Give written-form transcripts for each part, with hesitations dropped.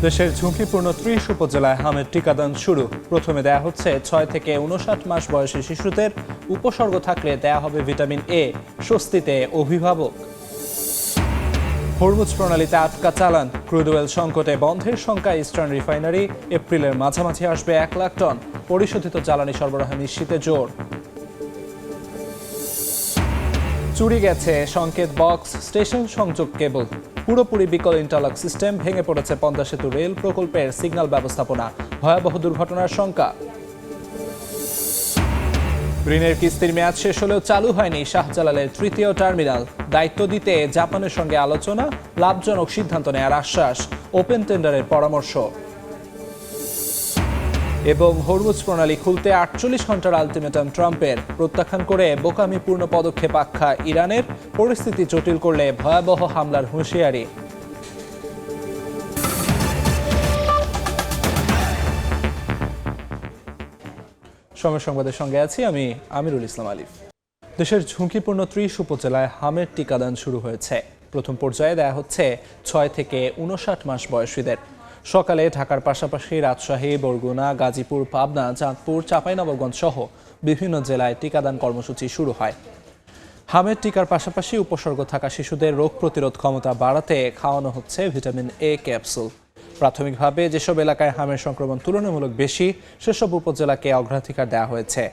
দেশের ঝুঁকিপূর্ণ ৩০ উপজেলায় হামের টিকাদান শুরু। প্রথমে দেয়া হচ্ছে ৬ থেকে ৫৯ মাস বয়সী শিশুদের। উপসর্গ থাকলে দেয়া হবে ভিটামিন এ। স্বস্তিতে অভিভাবক। হরমুজ প্রণালীতে আটকা চালান। ক্রুড অয়েল সংকটে বন্ধের শঙ্কা ইস্টার্ন রিফাইনারি। এপ্রিলের মাঝামাঝি আসবে ১ লাখ টন। পরিশোধিত জ্বালানি সরবরাহ নিশ্চিতে জোর। চুরি গেছে সংকেত বক্স, স্টেশন সংযোগ কেবল। পুরোপুরি বিকল ইন্টারলক সিস্টেম। ভেঙে পড়েছে পদ্মা সেতু রেল প্রকল্পের সিগন্যাল ব্যবস্থাপনা। ভয়াবহ দুর্ঘটনার শঙ্কা। ঋণের কিস্তির মেয়াদ শেষ হলেও চালু হয়নি শাহজালালের তৃতীয় টার্মিনাল। দায়িত্ব দিতে জাপানের সঙ্গে আলোচনা। লাভজনক সিদ্ধান্ত নেয়ার আশ্বাস। ওপেন টেন্ডারের পরামর্শ। এবং হরমুজ প্রণালী খুলতে ৪৮ ঘন্টার আলটিমেটাম ট্রাম্পের। প্রত্যাখ্যান করে বোকামিপূর্ণ পদক্ষেপ আখ্যা ইরানের। পরিস্থিতি জটিল করলে ভয়াবহ হামলার হুঁশিয়ারি। সময় সংবাদের সঙ্গে আছি আমি আমিরুল ইসলাম আলিফ। দেশের ঝুঁকিপূর্ণ ৩০ উপজেলায় হামের টিকাদান শুরু হয়েছে। প্রথম পর্যায়ে দেয়া হচ্ছে ৬ থেকে ৫৯ মাস বয়সীদের। সকালে ঢাকার পাশাপাশি রাজশাহী, বরগুনা, গাজীপুর, পাবনা, চাঁদপুর, চাঁপাইনবাবগঞ্জ সহ বিভিন্ন জেলায় টিকাদান কর্মসূচি শুরু হয়। হামের টিকার পাশাপাশি উপসর্গ থাকা শিশুদের রোগ প্রতিরোধ ক্ষমতা বাড়াতে খাওয়ানো হচ্ছে ভিটামিন এ ক্যাপসুল। প্রাথমিকভাবে যেসব এলাকায় হামের সংক্রমণ তুলনামূলক বেশি সেসব উপজেলাকে অগ্রাধিকার দেওয়া হয়েছে।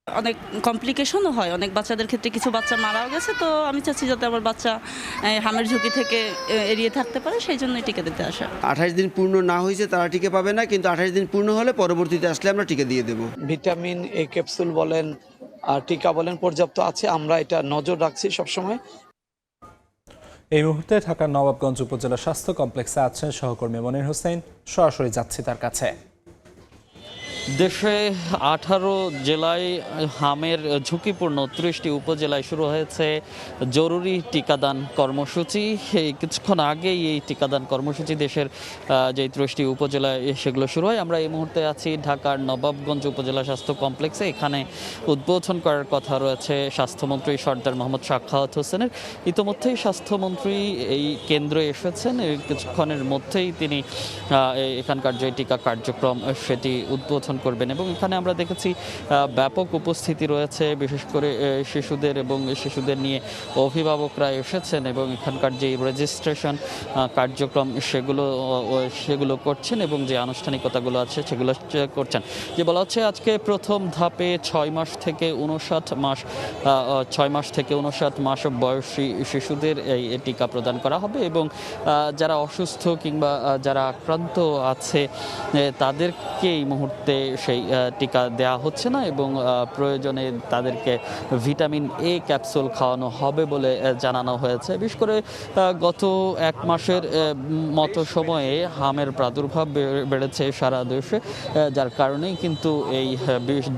অনেক কমপ্লিকেশনও হয়, অনেক বাচ্চাদের ক্ষেত্রে কিছু বাচ্চা মারাও গেছে। তো আমি চাচ্ছি যাতে আমার বাচ্চা হামের ঝুঁকি থেকে এড়িয়ে থাকতে পারে, সেই জন্যই টিকা দিতে আসা। 28 দিন পূর্ণ না হয়েছে তারা টিকা পাবে না, কিন্তু 28 দিন পূর্ণ হলে পরবর্তীতে আসলে আমরা টিকা দিয়ে দেব। ভিটামিন এ ক্যাপসুল বলেন আর টিকা বলেন পর্যাপ্ত আছে, আমরা এটা নজর রাখছি সবসময়। এই মুহূর্তে ঢাকার নবাবগঞ্জ উপজেলা স্বাস্থ্য কমপ্লেক্সে আছেন সহকর্মী মনির হোসেন। সরাসরি যাচ্ছি তার কাছে। দেশে 18 জেলায় হামের ঝুঁকিপূর্ণ 30টি উপজেলায় শুরু হয়েছে জরুরি টিকাদান কর্মসূচি। কিছুক্ষণ আগেই এই টিকাদান কর্মসূচি দেশের যে 30টি উপজেলায় সেগুলো শুরু হয়। আমরা এই মুহূর্তে আছি ঢাকার নবাবগঞ্জ উপজেলা স্বাস্থ্য কমপ্লেক্সে। এখানে উদ্বোধন করার কথা রয়েছে স্বাস্থ্যমন্ত্রী সর্দার মোহাম্মদ সাখাওয়াত হোসেনের। ইতোমধ্যেই স্বাস্থ্যমন্ত্রী এই কেন্দ্রে এসেছেন। কিছুক্ষণের মধ্যেই তিনি এখানকার যে টিকা কার্যক্রম সেটি উদ্বোধন করবেন। এবং এখানে আমরা দেখেছি ব্যাপক উপস্থিতি রয়েছে, বিশেষ করে শিশুদের এবং শিশুদের নিয়ে অভিভাবকরা এসেছেন এবং এখানকার যে রেজিস্ট্রেশন কার্যক্রম সেগুলো করছেন এবং যে আনুষ্ঠানিকতাগুলো আছে সেগুলো করছেন। যে বলা হচ্ছে আজকে প্রথম ধাপে 6 মাস থেকে 59 মাস বয়সী শিশুদের এই টিকা প্রদান করা হবে এবং যারা অসুস্থ কিংবা যারা আক্রান্ত আছে তাদেরকে এই মুহূর্তে সেই টিকা দেওয়া হচ্ছে না এবং প্রয়োজনে তাদেরকে ভিটামিন এ ক্যাপসুল খাওয়ানো হবে বলে জানানো হয়েছে। বিশেষ করে গত 1 মাসের মতো সময়ে হামের প্রাদুর্ভাব বেড়েছে সারা দেশে, যার কারণেই কিন্তু এই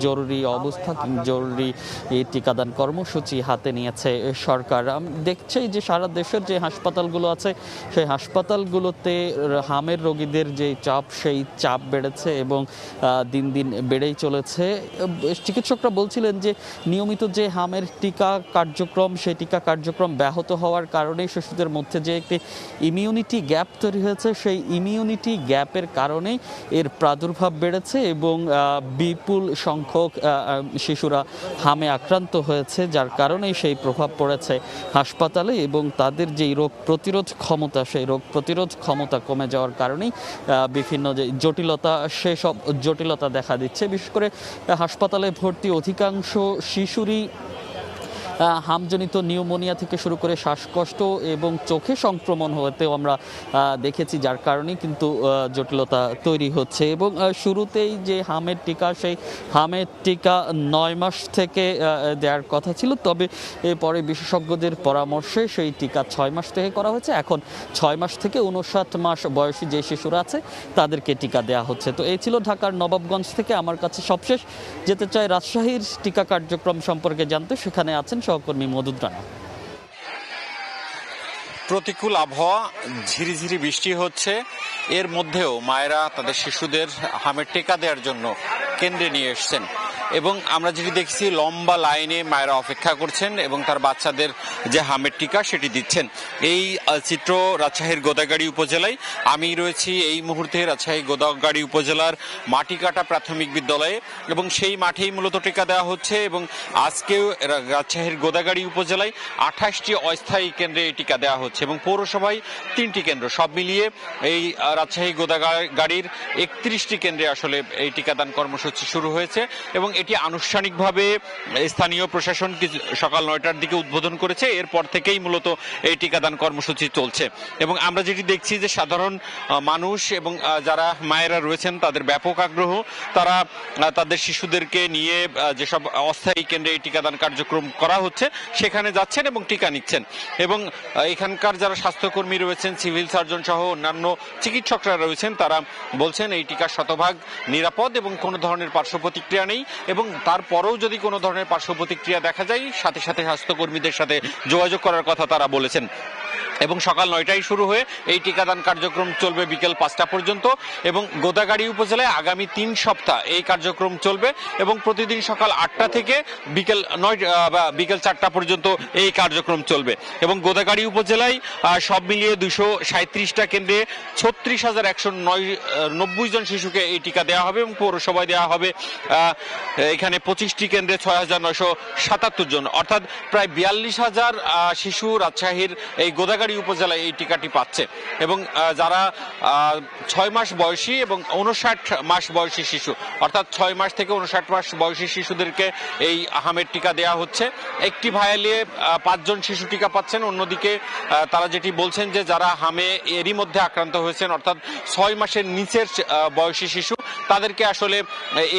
জরুরি অবস্থা জরুরি এই টিকাদান কর্মসূচি হাতে নিয়েছে সরকার। দেখছি যে সারা দেশের যে হাসপাতালগুলো আছে সেই হাসপাতালগুলোতে হামের রোগীদের যে চাপ সেই চাপ বেড়েছে এবং দিন দিন বেড়েই চলেছে। চিকিৎসকরা বলছিলেন যে নিয়মিত যে হামের টিকা কার্যক্রম সেই টিকা কার্যক্রম ব্যাহত হওয়ার কারণে শিশুদের মধ্যে যে একটি ইমিউনিটি গ্যাপ তৈরি হয়েছে সেই ইমিউনিটি গ্যাপের কারণেই এর প্রাদুর্ভাব বেড়েছে এবং বিপুল সংখ্যক শিশুরা হামে আক্রান্ত হয়েছে, যার কারণেই সেই প্রভাব পড়েছে হাসপাতালে এবং তাদের যেই রোগ প্রতিরোধ ক্ষমতা সেই রোগ প্রতিরোধ ক্ষমতা কমে যাওয়ার কারণেই বিভিন্ন যে জটিলতা সেসব জটিলতা দেখা দিচ্ছে। বিশেষ করে হাসপাতালে ভর্তি অধিকাংশ শিশুরই হামজনিত নিউমোনিয়া থেকে শুরু করে শ্বাসকষ্ট এবং চোখে সংক্রমণ হতেও আমরা দেখেছি, যার কারণেই কিন্তু জটিলতা তৈরি হচ্ছে। এবং শুরুতেই যে হামের টিকা সেই হামের টিকা 9 মাস থেকে দেওয়ার কথা ছিল, তবে পরে বিশেষজ্ঞদের পরামর্শে সেই টিকা 6 মাস থেকে করা হয়েছে। এখন 6 মাস থেকে 59 মাস বয়সী যে শিশুরা আছে তাদেরকে টিকা দেওয়া হচ্ছে। তো এই ছিল ঢাকার নবাবগঞ্জ থেকে আমার কাছে সবশেষ। যেতে চাই রাজশাহীর টিকা কার্যক্রম সম্পর্কে জানতে, সেখানে আছেন সহকর্মী মদুদ রানা। প্রতিকূল আবহাওয়া, ঝিরিঝিরি বৃষ্টি হচ্ছে, এর মধ্যেও মায়েরা তাদের শিশুদের হামের টিকা দেওয়ার জন্য কেন্দ্রে নিয়ে এসছেন এবং আমরা যেটি দেখছি লম্বা লাইনে মায়েরা অপেক্ষা করছেন এবং তার বাচ্চাদের যে হামের টিকা সেটি দিচ্ছেন। এই চিত্র রাজশাহীর গোদাগাড়ী উপজেলায়। আমি রয়েছি এই মুহূর্তে রাজশাহী গোদাগাড়ী উপজেলার মাটিকাটা প্রাথমিক বিদ্যালয়ে এবং সেই মাঠেই মূলত টিকা দেওয়া হচ্ছে এবং আজকেও রাজশাহীর গোদাগাড়ী উপজেলায় 28টি অস্থায়ী কেন্দ্রে এই টিকা দেওয়া হচ্ছে এবং পৌরসভায় 3টি কেন্দ্র, সব মিলিয়ে এই রাজশাহী গোদাগাড়ীর 31টি কেন্দ্রে আসলে এই টিকাদান কর্মসূচি শুরু হয়েছে এবং এটি আনুষ্ঠানিকভাবে স্থানীয় প্রশাসন সকাল 9টার দিকে উদ্বোধন করেছে। এরপর থেকেই মূলত এই টিকাদান কর্মসূচি চলছে এবং আমরা যেটি দেখছি যে সাধারণ মানুষ এবং যারা মায়েরা রয়েছেন তাদের ব্যাপক আগ্রহ। তারা তাদের শিশুদেরকে নিয়ে যেসব অস্থায়ী কেন্দ্রে এই টিকাদান কার্যক্রম করা হচ্ছে সেখানে যাচ্ছেন এবং টিকা নিচ্ছেন এবং এখানকার যারা স্বাস্থ্যকর্মী রয়েছেন, সিভিল সার্জন সহ অন্যান্য চিকিৎসকরা রয়েছেন, তারা বলছেন এই টিকা শতভাগ নিরাপদ এবং কোনো ধরনের পার্শ্ব প্রতিক্রিয়া নেই এবং তারপরেও যদি কোনো ধরনের পার্শ্ব প্রতিক্রিয়া দেখা যায় সাথে সাথে স্বাস্থ্যকর্মীদের সাথে যোগাযোগ করার কথা তারা বলেছেন। এবং সকাল 9টায় শুরু হয়ে এই টিকাদান কার্যক্রম চলবে বিকেল 5টা পর্যন্ত এবং গোদাগাড়ী উপজেলায় আগামী 3 সপ্তাহ এই কার্যক্রম চলবে এবং প্রতিদিন সকাল 8টা থেকে বিকেল 4টা পর্যন্ত এই কার্যক্রম চলবে এবং গোদাগাড়ী উপজেলায় সব মিলিয়ে 237টা কেন্দ্রে 36,190 জন শিশুকে এই টিকা দেওয়া হবে এবং পৌরসভায় দেওয়া হবে এখানে 25টি কেন্দ্রে 6,977 জন, অর্থাৎ প্রায় 42,000 শিশু রাজশাহীর এই গোদাগাড়ী উপজেলায় এই টিকাটি পাচ্ছে এবং যারা 6 মাস বয়সী এবং 59 মাস বয়সী শিশু, অর্থাৎ 6 মাস থেকে 59 মাস বয়সী শিশুদেরকে এই হামের টিকা দেওয়া হচ্ছে। একটি ভায়ালে 5 জন শিশু টিকা পাচ্ছেন। অন্যদিকে তারা যেটি বলছেন যে যারা হামে এরই মধ্যে আক্রান্ত হয়েছেন, অর্থাৎ 6 মাসের নিচের বয়সী শিশু, তাদেরকে আসলে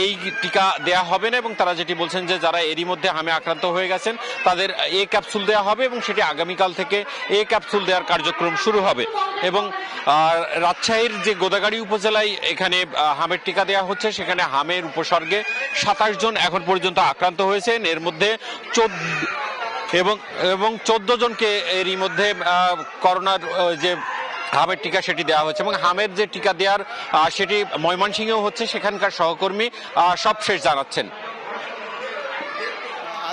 এই টিকা দেয়া হবে না এবং তারা যেটি বলছেন যে যারা এরই মধ্যে হামে আক্রান্ত হয়ে গেছেন তাদের এ ক্যাপসুল দেওয়া হবে এবং সেটি আগামীকাল থেকে এ ক্যাপসুল দেওয়ার কার্যক্রম শুরু হবে এবং রাজশাহীর যে গোদাগাড়ী উপজেলায় এখানে হামের টিকা দেওয়া হচ্ছে সেখানে হামের উপসর্গে 27 জন এখন পর্যন্ত আক্রান্ত হয়েছেন। এর মধ্যে 14 জনকে এরই মধ্যে করোনার যে হামের টিকা সেটি দেওয়া হচ্ছে এবং হামের যে টিকা দেওয়ার সেটি ময়মনসিংহেও হচ্ছে, সেখানকার সহকর্মী সবশেষ জানাচ্ছেন।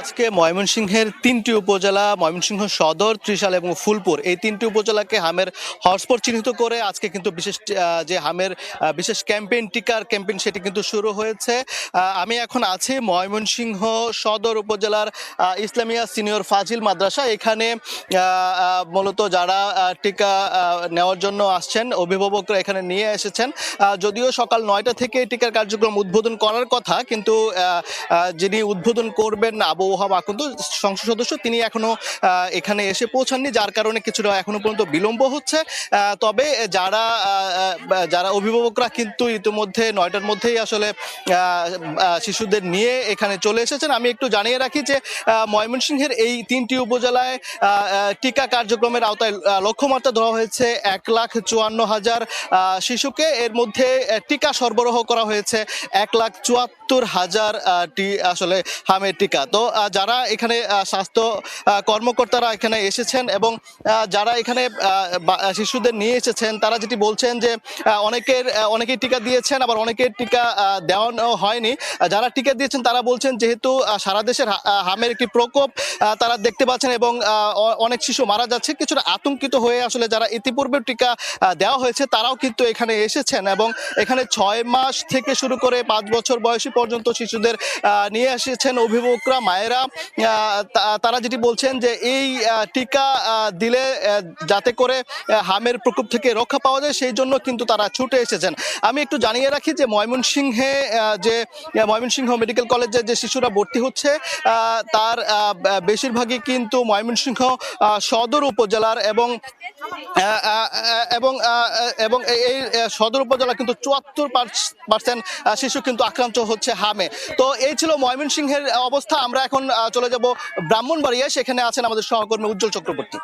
আজকে ময়মনসিংহের 3টি উপজেলা, ময়মনসিংহ সদর, ত্রিশাল এবং ফুলপুর, এই 3টি উপজেলাকে হামের হটস্পট চিহ্নিত করে আজকে কিন্তু বিশেষ যে হামের বিশেষ টিকার ক্যাম্পেইন সেটি কিন্তু শুরু হয়েছে। আমি এখন আছি ময়মনসিংহ সদর উপজেলার ইসলামিয়া সিনিয়র ফাজিল মাদ্রাসা। এখানে মূলত যারা টিকা নেওয়ার জন্য আসছেন অভিভাবকরা এখানে নিয়ে এসেছেন। যদিও সকাল 9টা থেকে টিকার কার্যক্রম উদ্বোধন করার কথা, কিন্তু যিনি উদ্বোধন করবেন আবু ওহাব আকন্দ সংসদ সদস্য, তিনি এখনো এখানে এসে পৌঁছাননি, যার কারণে কিছুটা এখনো পর্যন্ত বিলম্ব হচ্ছে। তবে যারা অভিভাবকরা কিন্তু ইতিমধ্যে 9টার মধ্যেই আসলে শিশুদের নিয়ে এখানে চলে এসেছেন। আমি একটু জানিয়ে রাখি যে ময়মনসিংহের এই 3টি উপজেলায় টিকা কার্যক্রমের আওতায় লক্ষ্যমাত্রা ধরা হয়েছে 1,54,000 শিশুকে। এর মধ্যে টিকা সরবরাহ করা হয়েছে 1,74,000টি আসলে হামের টিকা। তো যারা এখানে স্বাস্থ্য কর্মকর্তারা এখানে এসেছেন এবং যারা এখানে শিশুদের নিয়ে এসেছেন তারা যেটি বলছেন যে অনেকেই টিকা দিয়েছেন, আবার অনেকের টিকা দেওয়ানো হয়নি। যারা টিকা দিয়েছেন তারা বলছেন যেহেতু সারা দেশের হামের একটি প্রকোপ তারা দেখতে পাচ্ছেন এবং অনেক শিশু মারা যাচ্ছে, কিছুটা আতঙ্কিত হয়ে আসলে যারা ইতিপূর্বে টিকা দেওয়া হয়েছে তারাও কিন্তু এখানে এসেছেন এবং এখানে 6 মাস থেকে শুরু করে 5 বছর বয়সী পর্যন্ত শিশুদের নিয়ে এসেছেন অভিভাবকরা, মায়েরা। তারা যেটি বলছেন যে এই টিকা দিলে যাতে করে হামের প্রকোপ থেকে রক্ষা পাওয়া যায় সেই জন্য কিন্তু তারা ছুটে এসেছেন। আমি একটু জানিয়ে রাখি যে ময়মনসিংহ মেডিকেল কলেজে যে শিশুরা ভর্তি হচ্ছে তার বেশিরভাগই কিন্তু ময়মনসিংহ সদর উপজেলার এবং এই সদর উপজেলা কিন্তু 74% শিশু কিন্তু আক্রান্ত হচ্ছে হামে। তো এই ছিল ময়মনসিংহের অবস্থা। আমরা এখন চলে যাব ব্রাহ্মণবাড়িয়ায়, সেখানে আছেন আমাদের সহকর্মী উজ্জ্বল চক্রবর্তী।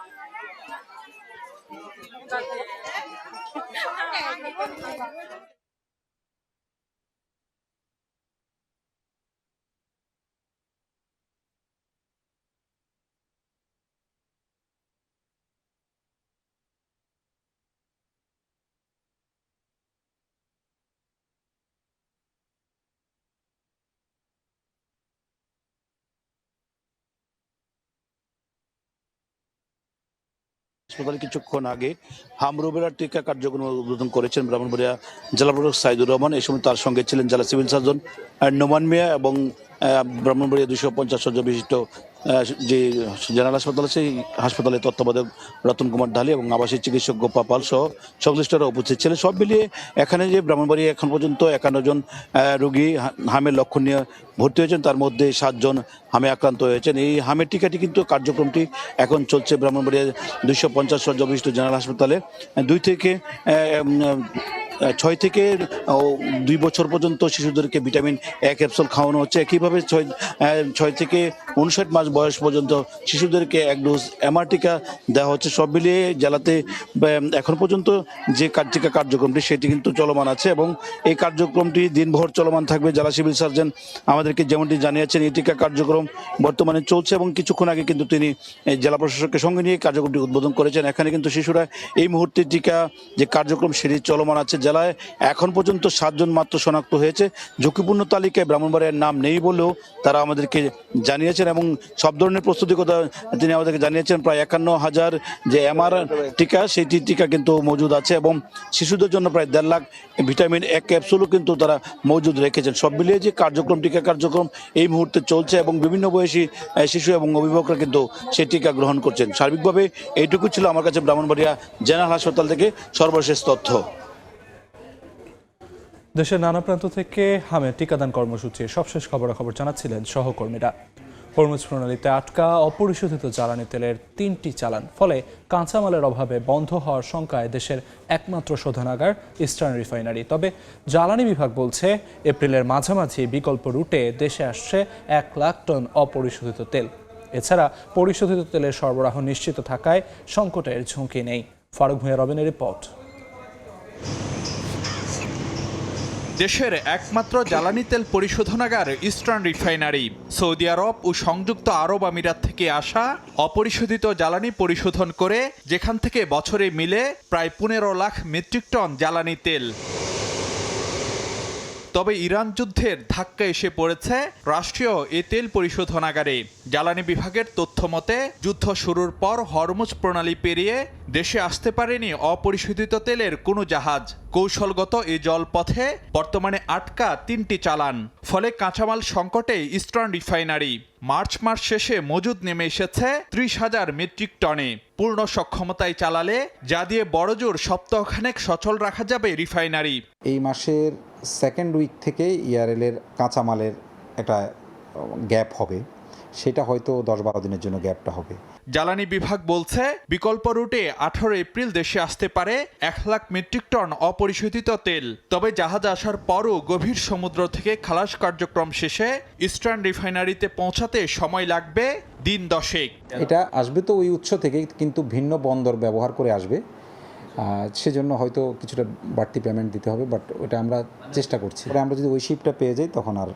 হাসপাতালে কিছুক্ষণ আগে হামরুবেলার টিকা কার্যক্রম উদ্বোধন করেছেন ব্রাহ্মণবাড়িয়া জেলা প্রশাসক সাইদুর রহমান। এই সময় তার সঙ্গে ছিলেন জেলা সিভিল সার্জন নোমান মিয়া এবং ব্রাহ্মণবাড়িয়া 250 শয্যা বিশিষ্ট যে জেনারেল হাসপাতাল সেই হাসপাতালের তত্ত্বাবধায়ক রতন কুমার ঢালি এবং আবাসিক চিকিৎসক গোপা পাল সহ সংশ্লিষ্টরা উপস্থিত ছিলেন। সব মিলিয়ে এখানে যে ব্রাহ্মণবাড়িয়া এখন পর্যন্ত 51 জন রোগী হামের লক্ষণ নিয়ে ভর্তি হয়েছেন, তার মধ্যে 7 জন হামে আক্রান্ত হয়েছেন। এই হামের টিকাটি কিন্তু কার্যক্রমটি এখন চলছে ব্রাহ্মণবাড়িয়া 250 শয্যা বিশিষ্ট জেনারেল হাসপাতালে 6 থেকে 2 বছর পর্যন্ত শিশুদেরকে ভিটামিন A ক্যাপসুল খাওয়ানো হচ্ছে। একইভাবে 6 থেকে 59 মাস বয়স পর্যন্ত শিশুদেরকে 1 ডোজ MR টিকা দেওয়া হচ্ছে। সব মিলিয়ে জেলাতে এখন পর্যন্ত যে টিকা কার্যক্রমটি সেটি কিন্তু চলমান আছে এবং এই কার্যক্রমটি দিনভর চলমান থাকবে। জেলা সিভিল সার্জন আমাদেরকে যেমনটি জানিয়েছেন, এই টিকা কার্যক্রম বর্তমানে চলছে এবং কিছুক্ষণ আগে কিন্তু তিনি জেলা প্রশাসকের সঙ্গে নিয়ে কার্যক্রমটি উদ্বোধন করেছেন। এখানে কিন্তু শিশুরা এই মুহূর্তে টিকা যে কার্যক্রম সেটি চলমান আছে। জেলায় এখন পর্যন্ত 7 জন মাত্র শনাক্ত হয়েছে। ঝুঁকিপূর্ণ তালিকায় ব্রাহ্মণবাড়িয়ার নাম নেই বলেও তারা আমাদেরকে জানিয়েছেন এবং সব ধরনের প্রস্তুতির কথা তিনি আমাদেরকে জানিয়েছেন। প্রায় 51,000 যে MR টিকা সেটি টিকা কিন্তু মজুদ আছে এবং শিশুদের জন্য প্রায় 1.5 লাখ ভিটামিন A ক্যাপসুলও কিন্তু তারা মজুদ রেখেছেন। সব মিলিয়ে যে কার্যক্রম টিকা কার্যক্রম এই মুহূর্তে চলছে এবং বিভিন্ন বয়সী শিশু এবং অভিভাবকরা কিন্তু সেই টিকা গ্রহণ করছেন। সার্বিকভাবে এইটুকু ছিল আমার কাছে ব্রাহ্মণবাড়িয়া জেনারেল হাসপাতাল থেকে সর্বশেষ তথ্য। দেশের নানা প্রান্ত থেকে হামের টিকাদান কর্মসূচির সবশেষ খবরাখবর জানাচ্ছিলেন সহকর্মীরা। হরমুজ প্রণালীতে আটকা অপরিশোধিত জ্বালানি তেলের 3টি চালান, ফলে কাঁচামালের অভাবে বন্ধ হওয়ার শঙ্কায় দেশের একমাত্র শোধনাগার ইস্টার্ন রিফাইনারি। তবে জ্বালানি বিভাগ বলছে এপ্রিলের মাঝামাঝি বিকল্প রুটে দেশে আসছে 1 লাখ টন অপরিশোধিত তেল। এছাড়া পরিশোধিত তেলের সরবরাহ নিশ্চিত থাকায় সংকটের ঝুঁকি নেই। ফারুক ভূঁইয়া রবিনের রিপোর্ট। দেশের একমাত্র জ্বালানি তেল পরিশোধনাগার ইস্টার্ন রিফাইনারি সৌদি আরব ও সংযুক্ত আরব আমিরাত থেকে আসা অপরিশোধিত জ্বালানি পরিশোধন করে যেখান থেকে বছরে মিলে প্রায় 15 লাখ মেট্রিক টন জ্বালানি তেল। তবে ইরান যুদ্ধের ধাক্কা এসে পড়েছে রাষ্ট্রীয় এ তেল পরিশোধনাগারে। জ্বালানি বিভাগের তথ্য মতে যুদ্ধ শুরুর পর হরমুজ প্রণালী পেরিয়ে দেশে আসতে পারেনি অপরিশোধিত তেলের কোনো জাহাজ। কৌশলগত এই জলপথে বর্তমানে আটকা 3টি চালান, ফলে কাঁচামাল সংকটে ইস্টার্ন রিফাইনারি। মার্চ মাস শেষে মজুদ নেমে এসেছে 30,000 মেট্রিক টনে। পূর্ণ সক্ষমতায় চালালে যা দিয়ে বড়জোর সপ্তাহখানেক সচল রাখা যাবে রিফাইনারি। এই মাসের 2nd উইক থেকে ইয়ারএলের কাঁচামালের একটা গ্যাপ হবে, সেটা হয়তো 10-12 দিনের জন্য গ্যাপটা হবে। জ্বালানি বিভাগ বলছে বিকল্প রুটে 18 এপ্রিল দেশে আসতে পারে 1 লাখ মেট্রিক টন অপরিশোধিত তেল। তবে জাহাজ আসার পরও গভীর সমুদ্র থেকে খালাস কার্যক্রম শেষে ইস্টার্ন রিফাইনারিতে পৌঁছাতে সময় লাগবে দিন 10। এটা আসবে তো ওই উৎস থেকে, কিন্তু ভিন্ন বন্দর ব্যবহার করে আসবে, সেজন্য হয়তো কিছুটা বাড়তি পেমেন্ট দিতে হবে, বাট ওটা আমরা চেষ্টা করছি। আমরা যদি ওই শিপটা পেয়ে যাই তখন আর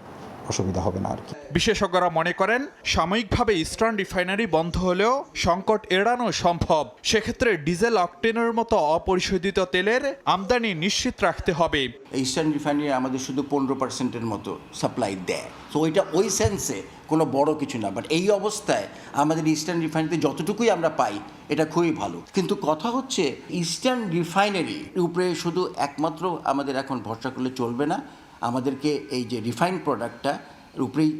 অসুবিধা হবে না আর কি। বিশেষজ্ঞরা মনে করেন সাময়িকভাবে ইস্টার্ন রিফাইনারি বন্ধ হলেও সংকট এড়ানো সম্ভব। সেক্ষেত্রে ডিজেল অকটেনের মতো অপরিশোধিত তেলের আমদানি নিশ্চিত রাখতে হবে। ইস্টার্ন রিফাইনারি আমাদের শুধু 15%-এর মতো সাপ্লাই দেয়, তো ওইটা ওই সেন্সে কোনো বড় কিছু না। বাট এই অবস্থায় আমাদের ইস্টার্ন রিফাইনারিতে যতটুকুই আমরা পাই এটা খুবই ভালো। কিন্তু কথা হচ্ছে ইস্টার্ন রিফাইনারির উপরে শুধু একমাত্র আমাদের এখন ভরসা করলে চলবে না, আমাদেরকে এই যে রিফাইন প্রোডাক্টটা উপরেই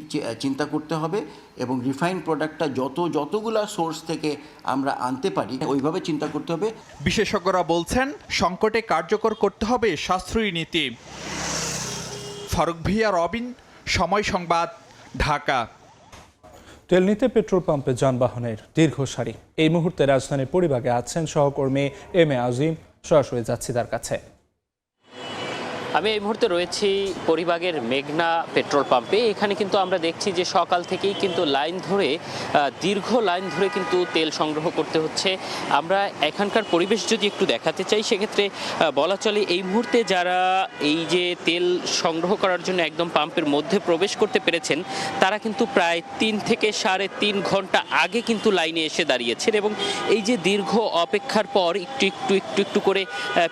চিন্তা করতে হবে এবং রিফাইন প্রোডাক্টটা যতগুলা সোর্স থেকে আমরা আনতে পারি ওইভাবে চিন্তা করতে হবে। বিশেষজ্ঞরা বলছেন সংকটে কার্যকর করতে হবে সাশ্রয়ী নীতি। ফারুক ভূঁইয়া রবিন, সময় সংবাদ, ঢাকা। তেল নিতে পেট্রোল পাম্পে যানবাহনের দীর্ঘ সারি। এই মুহূর্তে রাজধানীর পরিবাগে আছেন সহকর্মী এম এ আজিম। সরাসরি যাচ্ছি তার কাছে। আমি এই মুহূর্তে রয়েছি পরিবাগের মেঘনা পেট্রোল পাম্পে। এখানে কিন্তু আমরা দেখছি যে সকাল থেকেই কিন্তু দীর্ঘ লাইন ধরে কিন্তু তেল সংগ্রহ করতে হচ্ছে। আমরা এখানকার পরিবেশ যদি একটু দেখাতে চাই, সেক্ষেত্রে বলা চলে এই মুহূর্তে যারা এই যে তেল সংগ্রহ করার জন্য একদম পাম্পের মধ্যে প্রবেশ করতে পেরেছেন তারা কিন্তু প্রায় 3 থেকে 3.5 ঘন্টা আগে কিন্তু লাইনে এসে দাঁড়িয়েছেন এবং এই যে দীর্ঘ অপেক্ষার পর একটু করে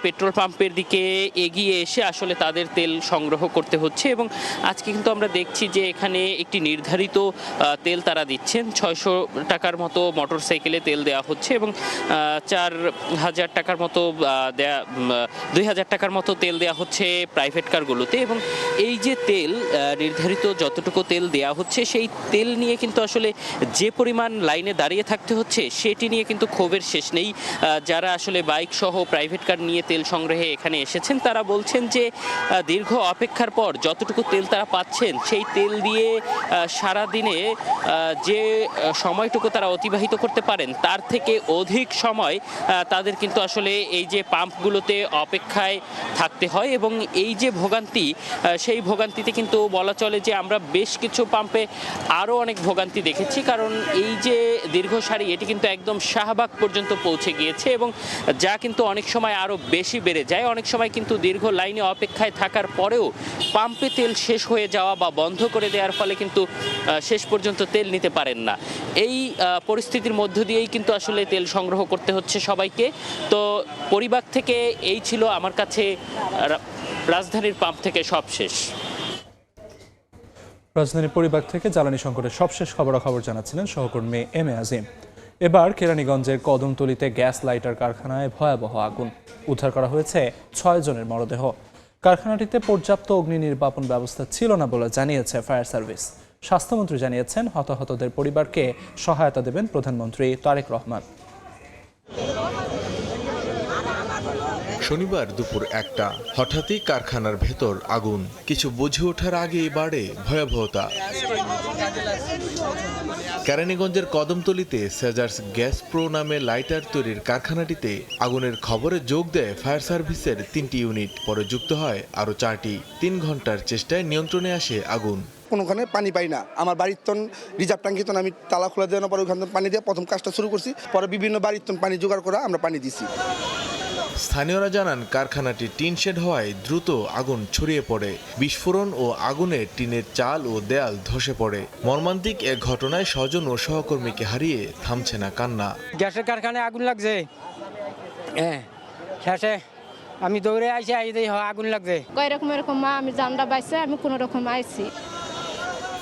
পেট্রোল পাম্পের দিকে এগিয়ে এসে আসলে আসলে তাদের তেল সংগ্রহ করতে হচ্ছে। এবং আজকে কিন্তু আমরা দেখছি যে এখানে একটি নির্ধারিত তেল তারা দিচ্ছেন, 600 টাকার মতো মোটরসাইকেলে তেল দেওয়া হচ্ছে এবং 4000 টাকার মতো 2000 টাকার মতো তেল দেওয়া হচ্ছে প্রাইভেট কারগুলোতে। এবং এই যে তেল নির্ধারিত যতটুকু তেল দেওয়া হচ্ছে সেই তেল নিয়ে কিন্তু আসলে যে পরিমাণ লাইনে দাঁড়িয়ে থাকতে হচ্ছে সেটি নিয়ে কিন্তু ক্ষোভের শেষ নেই। যারা আসলে বাইক সহ প্রাইভেট কার নিয়ে তেল সংগ্রহে এখানে এসেছেন তারা বলছেন যে দীর্ঘ অপেক্ষার পর যতটুকু তেল তারা পাচ্ছেন সেই তেল দিয়ে সারা দিনে যে সময়টুকু তারা অতিবাহিত করতে পারেন তার থেকে অধিক সময় তাদের কিন্তু আসলে এই যে পাম্পগুলোতে অপেক্ষায় থাকতে হয়। এবং এই যে ভোগান্তি, সেই ভোগান্তিতে কিন্তু বলা চলে যে আমরা বেশ কিছু পাম্পে আরও অনেক ভোগান্তি দেখেছি, কারণ এই যে দীর্ঘ সারি এটি কিন্তু একদম শাহবাগ পর্যন্ত পৌঁছে গিয়েছে এবং যা কিন্তু অনেক সময় আরও বেশি বেড়ে যায়। অনেক সময় কিন্তু দীর্ঘ লাইনে অপেক্ষায় থাকার পরেও পাম্পে তেল শেষ হয়ে যাওয়া বা বন্ধ করে দেওয়ার ফলে কিন্তু শেষ পর্যন্ত তেল নিতে পারেন না। এই পরিস্থিতির মধ্য দিয়েই কিন্তু আসলে তেল সংগ্রহ করতে হচ্ছে সবাইকে। তো পরিবার থেকে এই ছিল আমার কাছে রাজধানীর পাম্প থেকে সবশেষ। রাজধানীর পরিবার থেকে জ্বালানি সংকটের সবশেষ খবরাখবর জানাচ্ছিলেন সহকর্মী এম এ আজিম। এবার কেরানীগঞ্জের কদমতলীতে গ্যাস লাইটার কারখানায় ভয়াবহ আগুন। উদ্ধার করা হয়েছে 6 জনের মরদেহ। কারখানাটিতে পর্যাপ্ত অগ্নি নির্বাপন ব্যবস্থা ছিল না বলে জানিয়েছে ফায়ার সার্ভিস। স্বাস্থ্যমন্ত্রী জানিয়েছেন হতাহতদের পরিবারকে সহায়তা দেবেন প্রধানমন্ত্রী তারেক রহমান। শনিবার দুপুর 1টা হঠাৎই কারখানার ভেতর আগুন। কিছু বুঝে ওঠার আগেই বাড়ে ভয়াবহতা। কেরানীগঞ্জের কদমতলীতে সেজার্স গ্যাস প্রো নামে লাইটার তৈরির কারখানাটিতে আগুনের খবরে যোগ দেয় ফায়ার সার্ভিসের 3টি ইউনিট। পরে যুক্ত হয় আরও 4টি। 3 ঘন্টার চেষ্টায় নিয়ন্ত্রণে আসে আগুন। কোনোখানে পানি পাই না, আমার বাড়ির তন রিজার্ভ ট্যাঙ্কি তন আমি তালা খোলা দেওয়ার পরে ওখান থেকে পানি দিয়ে প্রথম কাজটা শুরু করছি। পরে বিভিন্ন বাড়ির তন পানি জোগাড় করা আমরা পানি দিছি। স্থানীয়রা জানান কারখানাটি টিন শেড হওয়ায় দ্রুত আগুন ছড়িয়ে পড়ে। বিস্ফোরণ ও আগুনে টিনের চাল ও দেয়াল ধসে পড়ে। মর্মান্তিক এক ঘটনায় স্বজন ও সহকর্মীকে হারিয়ে থামছে না কান্না। গ্যাসের কারখানায় আগুন লাগছে, শেষে আমি দৌড়ে আইসি, আগুন লাগছে। এরকম মা আমি জানটা বাইছে, আমি কোনো রকম আইছি।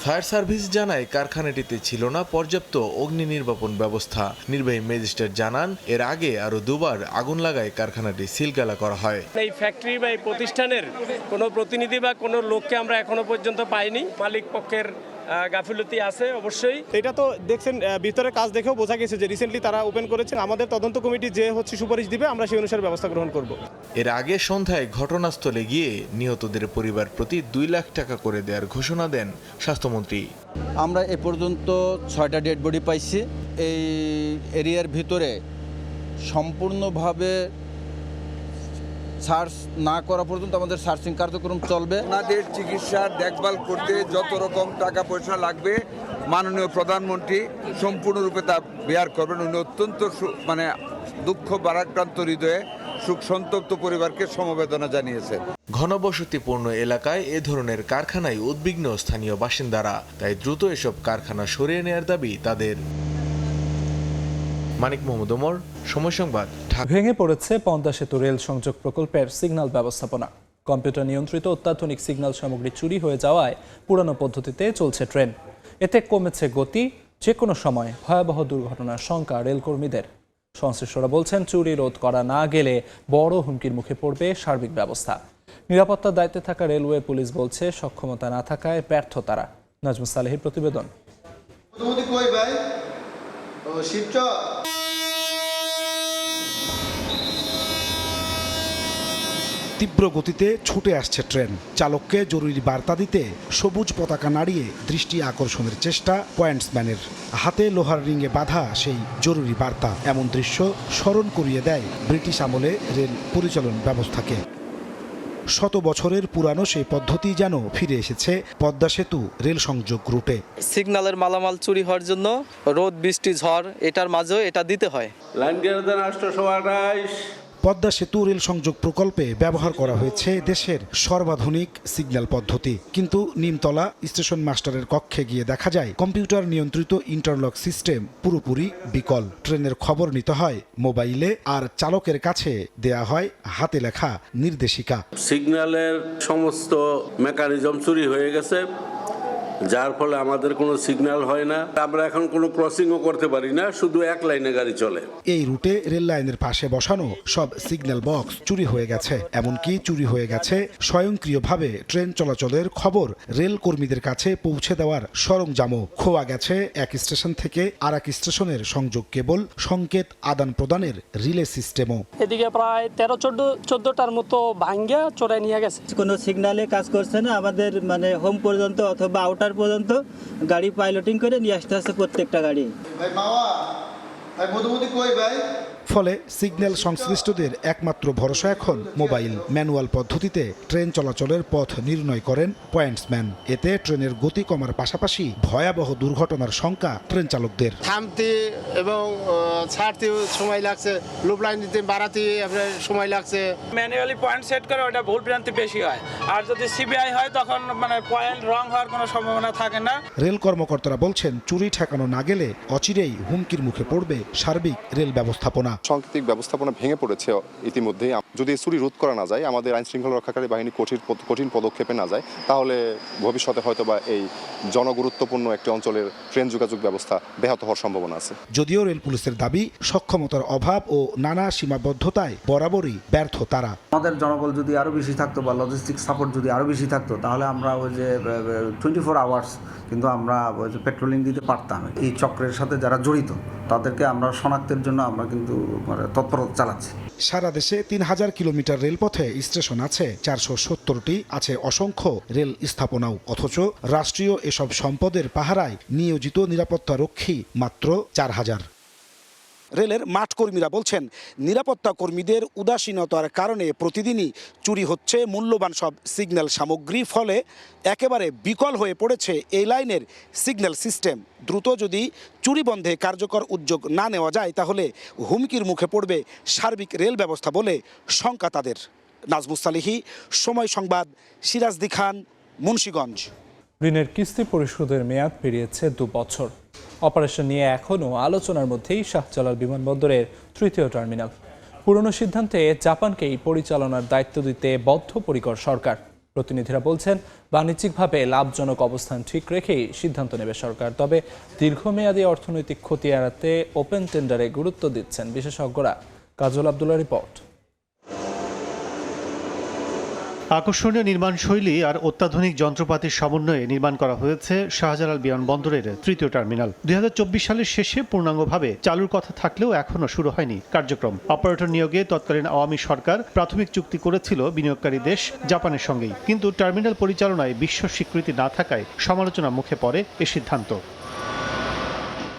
ফায়ার সার্ভিস জানায় কারখানাটিতে ছিল না পর্যাপ্ত অগ্নি নির্বাপন ব্যবস্থা। নির্বাহী ম্যাজিস্ট্রেট জানান এর আগে আরও 2বার আগুন লাগায় কারখানাটি সিলগালা করা হয়। এই ফ্যাক্টরি বা এই প্রতিষ্ঠানের কোনো প্রতিনিধি বা কোনো লোককে আমরা এখনো পর্যন্ত পাইনি। মালিক পক্ষের গাফিলতি আছে অবশ্যই। এটা তো দেখছেন ভিতরের কাজ দেখেও বোঝা গেছে যে রিসেন্টলি তারা ওপেন করেছেন। আমাদের তদন্ত কমিটি যে সুপারিশ দিবে আমরা সেই অনুসারে ব্যবস্থা গ্রহণ করব। এর আগে সন্ধ্যায় ঘটনাস্থলে গিয়ে নিহতদের পরিবার প্রতি 2 লাখ টাকা করে দেওয়ার ঘোষণা দেন স্বাস্থ্যমন্ত্রী। আমরা এ পর্যন্ত 6টা ডেড বডি পাইছি। এই এরিয়ার ভিতরে সম্পূর্ণভাবে সার্চ না করা পর্যন্ত আমাদের সার্চিং কার্যক্রম চলবে। ওনাদের চিকিৎসার দেখভাল করতে যত রকম টাকা পয়সা লাগবে মাননীয় প্রধানমন্ত্রী সম্পূর্ণরূপে তা বেয়ার করবেন। উনি অত্যন্ত দুঃখ ভারাক্রান্ত হৃদয়ে শোক সন্তপ্ত পরিবারকে সমবেদনা জানিয়েছেন। ঘনবসতিপূর্ণ এলাকায় এ ধরনের কারখানায় উদ্বিগ্ন স্থানীয় বাসিন্দারা, তাই দ্রুত এসব কারখানা সরিয়ে নেওয়ার দাবি তাদের। মানিক মোহাম্মদ ওমর, সময় সংবাদ। ভেঙে পড়েছে পদ্মা সেতু রেল সংযোগ প্রকল্পের সিগন্যাল ব্যবস্থাপনা। কম্পিউটার নিয়ন্ত্রিত অত্যাধুনিক সিগন্যাল সামগ্রী চুরি হয়ে যাওয়ায় পুরানো পদ্ধতিতে চলছে ট্রেন। এতে কমেছে গতি। যে কোনো সময় ভয়াবহ দুর্ঘটনার শঙ্কা রেলকর্মীদের। সংশ্লিষ্টরা বলছেন চুরি রোধ করা না গেলে বড় হুমকির মুখে পড়বে সার্বিক ব্যবস্থা। নিরাপত্তার দায়িত্বে থাকা রেলওয়ে পুলিশ বলছে সক্ষমতা না থাকায় ব্যর্থ তারা। নাজমুস সালেহীর প্রতিবেদন। তীব্র গতিতে ছুটে আসছে ট্রেন। চালককে জরুরি বার্তা দিতে সবুজ পতাকা নাড়িয়ে দৃষ্টি আকর্ষণের চেষ্টা পয়েন্টসম্যানের। হাতে লোহার রিংয়ে বাঁধা সেই জরুরি বার্তা। এমন দৃশ্য স্মরণ করিয়ে দেয় ব্রিটিশ আমলে রেল পরিচালন ব্যবস্থাকে। 100 বছরের পুরানো সেই পদ্ধতি যেন ফিরে এসেছে পদ্মা সেতু রেল সংযোগ রুটে। সিগন্যালের মালামাল চুরি হওয়ার জন্য রোদ বৃষ্টি ঝড় এটার মাঝেও এটা দিতে হয়। লাইন গেরদান 828 পদ্মা সেতু রেল সংযোগ প্রকল্পে ব্যবহার করা হয়েছে দেশের সর্বাধুনিক সিগন্যাল পদ্ধতি, কিন্তু নিমতলা স্টেশন মাস্টারের কক্ষে গিয়ে দেখা যায় কম্পিউটার নিয়ন্ত্রিত ইন্টারলক সিস্টেম পুরোপুরি বিকল। ট্রেনের খবর নিতে হয় মোবাইলে, আর চালকের কাছে দেয়া হয় হাতে লেখা নির্দেশিকা। সিগন্যালের সমস্ত মেকানিজম চুরি হয়ে গেছে, যার ফলে আমাদের কোনো সিগন্যাল হয় না। আমরা এখন কোনো ক্রসিংও করতে পারি না, শুধু এক লাইনে গাড়ি চলে। এই রুটে রেল লাইনের পাশে বসানো সব সিগন্যাল বক্স চুরি হয়ে গেছে। এমনকি চুরি হয়ে গেছে স্বয়ংক্রিয়ভাবে ট্রেন চলাচলের খবর রেল কর্মীদের কাছে পৌঁছে দেওয়ার সরঞ্জামও। খোয়া গেছে এক স্টেশন থেকে আর এক স্টেশনের সংযোগ কেবল, সংকেত আদান প্রদানের রিলে সিস্টেমও। এদিকে প্রায় 13-14টার মতো ভাঙ্গা চোরাই নিয়ে গেছে। কোনো সিগন্যালে কাজ করছে না, আমাদের মানে হোম পর্যন্ত অথবা আউটার পর্যন্ত গাড়ি পাইলটিং করে নিয়ে আসতে আসছে প্রত্যেকটা গাড়ি। ফলে সিগন্যাল সংশ্লিষ্টদের একমাত্র ভরসা এখন মোবাইল। ম্যানুয়াল পদ্ধতিতে ট্রেন চলাচলের পথ নির্ণয় করেন পয়েন্টসম্যান। এতে ট্রেনের গতি কমার পাশাপাশি ভয়াবহ দুর্ঘটনার শঙ্কা ট্রেন চালকদের। থামতে এবং ছাড়তে সময় লাগছে, লুপ লাইন দিতে বাড়াতে আপনার সময় লাগছে। ম্যানুয়ালি পয়েন্ট সেট করে ওটা ভুল ভ্রান্তি বেশি হয়, আর যদি সিবিআই হয় তখন মানে পয়েন্ট রং হওয়ার কোনো সম্ভাবনা থাকে না। রেল কর্মকর্তারা বলছেন, চুরি ঠেকানো না গেলে অচিরেই হুমকির মুখে পড়বে সার্বিক রেল ব্যবস্থাপনা। সাংকেতিক ব্যবস্থাপনা ভেঙে পড়েছে ইতিমধ্যেই। যদি চুরি রোধ করা না যায়, আমাদের আইন শৃঙ্খলা রক্ষাকারী বাহিনী কঠিন পদক্ষেপে না যায়, তাহলে ভবিষ্যতে হয়তো বা এই জনগুরুত্বপূর্ণ একটি অঞ্চলের ট্রেন যোগাযোগ ব্যবস্থা ব্যাহত হওয়ার সম্ভাবনা আছে। যদিও রেল পুলিশের দাবি, সক্ষমতার অভাব ও নানা সীমাবদ্ধতায় বরাবরই ব্যর্থ তারা। আমাদের জনবল যদি আরও বেশি থাকতো বা লজিস্টিক সাপোর্ট যদি আরও বেশি থাকতো, তাহলে আমরা ওই যে 24 আওয়ার্স কিন্তু আমরা ওই যে পেট্রোলিং দিতে পারতাম। এই চক্রের সাথে যারা জড়িত তাদেরকে আমরা শনাক্তের জন্য আমরা কিন্তু তৎপরতা চালাচ্ছি। সারা দেশে 3000 কিলোমিটার রেলপথে স্টেশন আছে 470টি, আছে অসংখ্য রেল স্থাপনাও। অথচ রাষ্ট্রীয় এসব সম্পদের পাহারায় নিয়োজিত নিরাপত্তা রক্ষী মাত্র 4000। রেলের মাঠ কর্মীরা বলছেন, নিরাপত্তা কর্মীদের উদাসীনতার কারণে প্রতিদিনই চুরি হচ্ছে মূল্যবান সব সিগন্যাল সামগ্রী। ফলে একেবারে বিকল হয়ে পড়েছে এই লাইনের সিগন্যাল সিস্টেম। দ্রুত যদি চুরি বন্ধে কার্যকর উদ্যোগ না নেওয়া যায়, তাহলে হুমকির মুখে পড়বে সার্বিক রেল ব্যবস্থা বলে শঙ্কা তাদের। নাজমুস সালিহি, সময় সংবাদ, সিরাজদি খান, মুন্সিগঞ্জ। ঋণের কিস্তি পরিশোধের মেয়াদ পেরিয়েছে 2 বছর। অপারেশন নিয়ে এখনও আলোচনার মধ্যেই শাহজালাল বিমানবন্দরের 3য় টার্মিনাল। পুরনো সিদ্ধান্তে জাপানকেই পরিচালনার দায়িত্ব দিতে বদ্ধপরিকর সরকার। প্রতিনিধিরা বলছেন, বাণিজ্যিকভাবে লাভজনক অবস্থান ঠিক রেখেই সিদ্ধান্ত নেবে সরকার। তবে দীর্ঘমেয়াদী অর্থনৈতিক ক্ষতি এড়াতে ওপেন টেন্ডারে গুরুত্ব দিচ্ছেন বিশেষজ্ঞরা। কাজল আব্দুল্লাহ রিপোর্ট। আকর্ষণীয় নির্মাণ শৈলী আর অত্যাধুনিক যন্ত্রপাতির সমন্বয়ে নির্মাণ করা হয়েছে শাহজালাল বিমানবন্দরের 3য় টার্মিনাল। 2024 সালের শেষে পূর্ণাঙ্গভাবে চালুর কথা থাকলেও এখনও শুরু হয়নি কার্যক্রম। অপারেটর নিয়োগে তৎকালীন আওয়ামী সরকার প্রাথমিক চুক্তি করেছিল বিনিয়োগকারী দেশ জাপানের সঙ্গেই, কিন্তু টার্মিনাল পরিচালনায় বিশ্ব স্বীকৃতি না থাকায় সমালোচনার মুখে পড়ে এ সিদ্ধান্ত।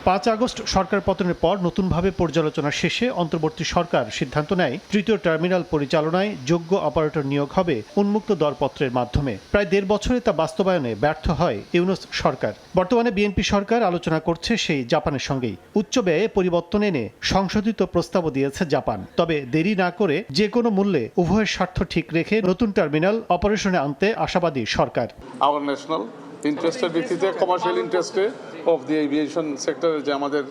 5 আগস্ট সরকার পতনের পর নতুনভাবে পর্যালোচনা শেষে অন্তর্বর্তী সরকার সিদ্ধান্ত নেয় 3য় টার্মিনাল পরিচালনায় যোগ্য অপারেটর নিয়োগ হবে উন্মুক্ত দরপত্রের মাধ্যমে। প্রায় 1.5 বছরে তা বাস্তবায়নে ব্যর্থ হয় ইউনূস সরকার। বর্তমানে বিএনপি সরকার আলোচনা করছে সেই জাপানের সঙ্গেই। উচ্চ ব্যয়ে পরিবর্তন এনে সংশোধিত প্রস্তাবও দিয়েছে জাপান। তবে দেরি না করে যে কোনো মূল্যে উভয়ের স্বার্থ ঠিক রেখে নতুন টার্মিনাল অপারেশনে আনতে আশাবাদী সরকার। আওয়ার ন্যাশনাল ইন্টারেস্টের ভিত্তিতে, কমার্শিয়াল ইন্টারেস্টে অফ দি এভিয়েশন সেক্টরে যে আমাদের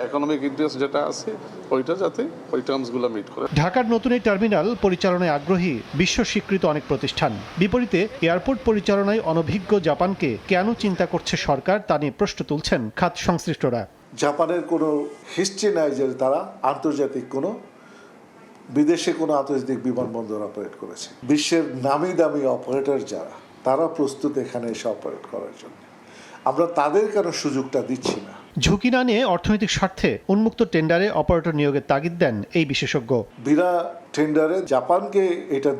ইকোনমিক ইন্টারেস্ট যেটা আছে, ওইটা যাতে ওই টার্মসগুলো মিট করে। ঢাকার নতুন এই টার্মিনাল পরিচালনায় আগ্রহী বিশ্ব স্বীকৃত অনেক প্রতিষ্ঠান। বিপরীতে এয়ারপোর্ট পরিচালনায় অনভিজ্ঞ জাপানকে কেন চিন্তা করছে সরকার, তা নিয়ে প্রশ্ন তুলছেন খাত সংশ্লিষ্টরা। জাপানের কোনো হিস্ট্রি নাই যে তারা আন্তর্জাতিক কোনো বিদেশে কোনো আন্তর্জাতিক বিমানবন্দর অপারেট করেছে। বিশ্বের নামি দামি অপারেটর যারা, তারা প্রস্তুত এখানে এসে অপারেট করার জন্য। আমরা তাদের কেন সুযোগটা দিচ্ছি না? ঝুঁকি না নিয়ে অর্থনৈতিক স্বার্থে উন্মুক্ত টেন্ডারে অপারেটর নিয়োগের তাগিদ দেন এই বিশেষজ্ঞ। বিনা টেন্ডারে জাপানকে এটা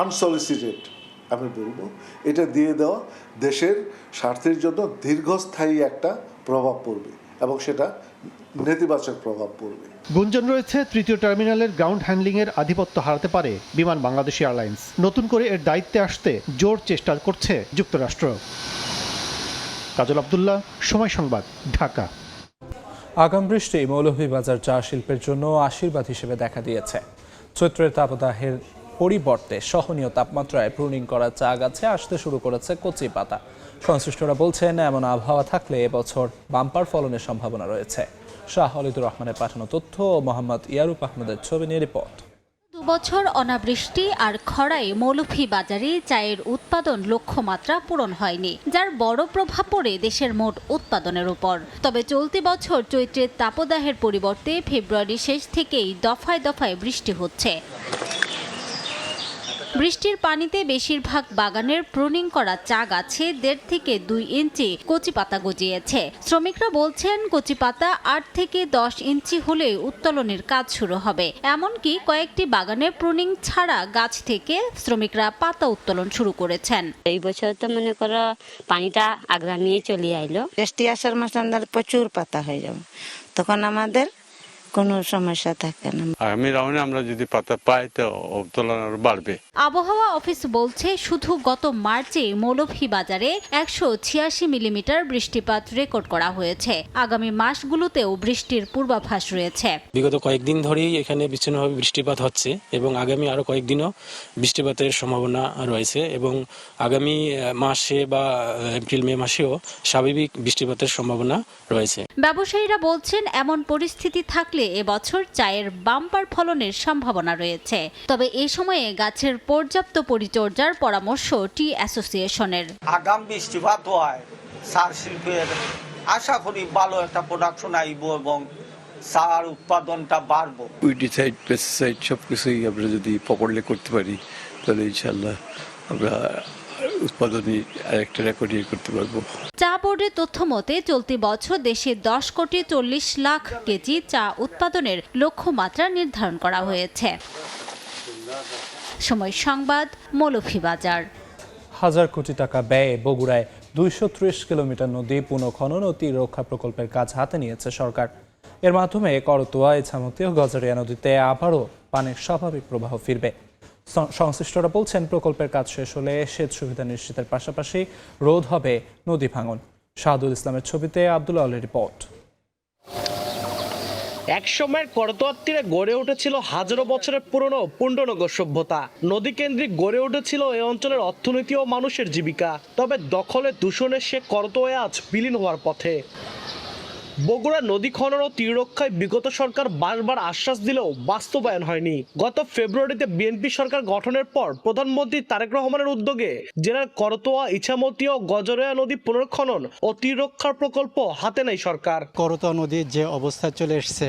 আনসলিসিটেড, আমি বলবো এটা দিয়ে দেওয়া দেশের স্বার্থের জন্য দীর্ঘস্থায়ী একটা প্রভাব পড়বে, এবং সেটা নেতিবাচক প্রভাব পড়বে। গুঞ্জন রয়েছে 3য় টার্মিনালের গ্রাউন্ড হ্যান্ডলিংয়ের আধিপত্য হারাতে পারে বিমান বাংলাদেশ এয়ারলাইন্স। নতুন করে এর দায়িত্বে আসতে জোর চেষ্টা করছে যুক্তরাষ্ট্র। কাজল আব্দুল্লাহ, সময় সংবাদ, ঢাকা। আগাম বৃষ্টি মৌলভীবাজার চা শিল্পের জন্য আশীর্বাদ হিসেবে দেখা দিয়েছে। চৈত্রের তাপদাহের পরিবর্তে সহনীয় তাপমাত্রায় প্রুনিং করা চা গাছে আসতে শুরু করেছে কচি পাতা। সংশ্লিষ্টরা বলছেন, এমন আবহাওয়া থাকলে এবছর বাম্পার ফলনের সম্ভাবনা রয়েছে। শাহ অলিদুর রহমানের পাঠানো তথ্য ও মোহাম্মদ ইয়ারুপ আহমেদের ছবি নিয়ে রিপোর্ট। 2 বছর অনাবৃষ্টি আর খরায় মৌলভীবাজারে চায়ের উৎপাদন লক্ষ্যমাত্রা পূরণ হয়নি, যার বড় প্রভাব পড়ে দেশের মোট উৎপাদনের উপর। তবে চলতি বছর চৈত্রের তাপদাহের পরিবর্তে ফেব্রুয়ারি শেষ থেকেই দফায় দফায় বৃষ্টি হচ্ছে। বৃষ্টির পানিতে বেশিরভাগ বাগানের প্রুনিং করা চা গাছে 1.5 থেকে 2 ইঞ্চি কচি পাতা গজিয়েছে। শ্রমিকরা বলছেন, কচি পাতা 8 থেকে 10 ইঞ্চি হলে উত্তোলনের কাজ শুরু হবে। এমনকি কয়েকটি বাগানের প্রুনিং ছাড়া গাছ থেকে শ্রমিকরা পাতা উত্তোলন শুরু করেছেন। এই বছর তো মনে করো পানিটা আগ্রা নিয়ে চলে আইলো, জ্যৈষ্ঠ আষাঢ় মাসে আমাদের প্রচুর পাতা হয়ে যাবে, তখন আমাদের কোনো সমস্যা থাকে না। আগামী রাউন্ডে আমরা যদি পাতা পাই তো উত্তোলন আরো বাড়বে। আবহাওয়া অফিস বলছে, শুধু গত মার্চে মৌলভীবাজারে 186 মিলিমিটার বৃষ্টিপাত রেকর্ড করা হয়েছে। আগামী মাসগুলোতেও বৃষ্টির পূর্বাভাস রয়েছে। বিগত কয়েকদিন ধরেই এখানে বিচ্ছিন্নভাবে বৃষ্টিপাত হচ্ছে এবং আগামী আরো কয়েকদিনও বৃষ্টিপাতের সম্ভাবনা রয়েছে এবং আগামী মাসে বা এপ্রিল মে মাসেও স্বাভাবিক বৃষ্টিপাতের সম্ভাবনা রয়েছে। ব্যবসায়ীরা বলছেন, এমন পরিস্থিতি থাকলে এবছর চায়ের বাম্পার ফলনের সম্ভাবনা রয়েছে। তবে এই সময়ে গাছের পর্যাপ্ত পরিচর্যার পরামর্শ টি অ্যাসোসিয়েশনের। আগাম বৃষ্টিপাত হয় সার শিল্পের আশা করি ভালো একটা প্রোডাকশন আইব এবং সার উৎপাদনটা বাড়বো। উইডিসাইড, পেস্টিসাইড সবকিছুই আমরা যদি প্রপারলি করতে পারি তাহলে ইনশাআল্লাহ আমরা উৎপাদনে আরেকটা রেকর্ড করতে পারবো। চা বোর্ডের তথ্য মতে চলতি বছর দেশে 10 কোটি 40 লাখ কেজি চা উৎপাদনের লক্ষ্যমাত্রা নির্ধারণ করা হয়েছে। সময় সংবাদ, মৌলভীবাজার। হাজার কোটি টাকা ব্যয়ে বগুড়ায় 230 কিলোমিটার নদী পুনঃখনন ও তীর রক্ষা প্রকল্পের কাজ হাতে নিয়েছে সরকার। এর মাধ্যমে করতোয়া, ইছামতি ও গজারিয়া নদীতে আবারও পানির স্বাভাবিক প্রবাহ ফিরবে। সংশ্লিষ্টরা বলছেন, প্রকল্পের কাজ শেষ হলে সেচ সুবিধা নিশ্চিতের পাশাপাশি রোধ হবে নদী ভাঙন। শাহাদুল ইসলামের ছবিতে আব্দুল্লাহ আলীর রিপোর্ট। একসময়ের করতোয়ার তীরে গড়ে উঠেছিল হাজারো বছরের পুরনো পুণ্ডনগর সভ্যতা। নদী কেন্দ্রিক গড়ে উঠেছিল এই অঞ্চলের অর্থনীতি ও মানুষের জীবিকা। তবে দখলে দূষণের সে করতোয়া আজ বিলীন হওয়ার পথে। বগুড়া নদী খনন ও তীর রক্ষায় বিগত সরকার বারবার আশ্বাস দিলেও বাস্তবায়ন হয়নি। গত ফেব্রুয়ারিতে বিএনপি সরকার গঠনের পর প্রধানমন্ত্রী তারেক রহমানের উদ্যোগে জেলার করতোয়া, ইছামতি ও গজরিয়া নদী পুনর্খনন ও তীর রক্ষার প্রকল্প হাতে নেয় সরকার। করতোয়া নদীর যে অবস্থা চলে এসছে,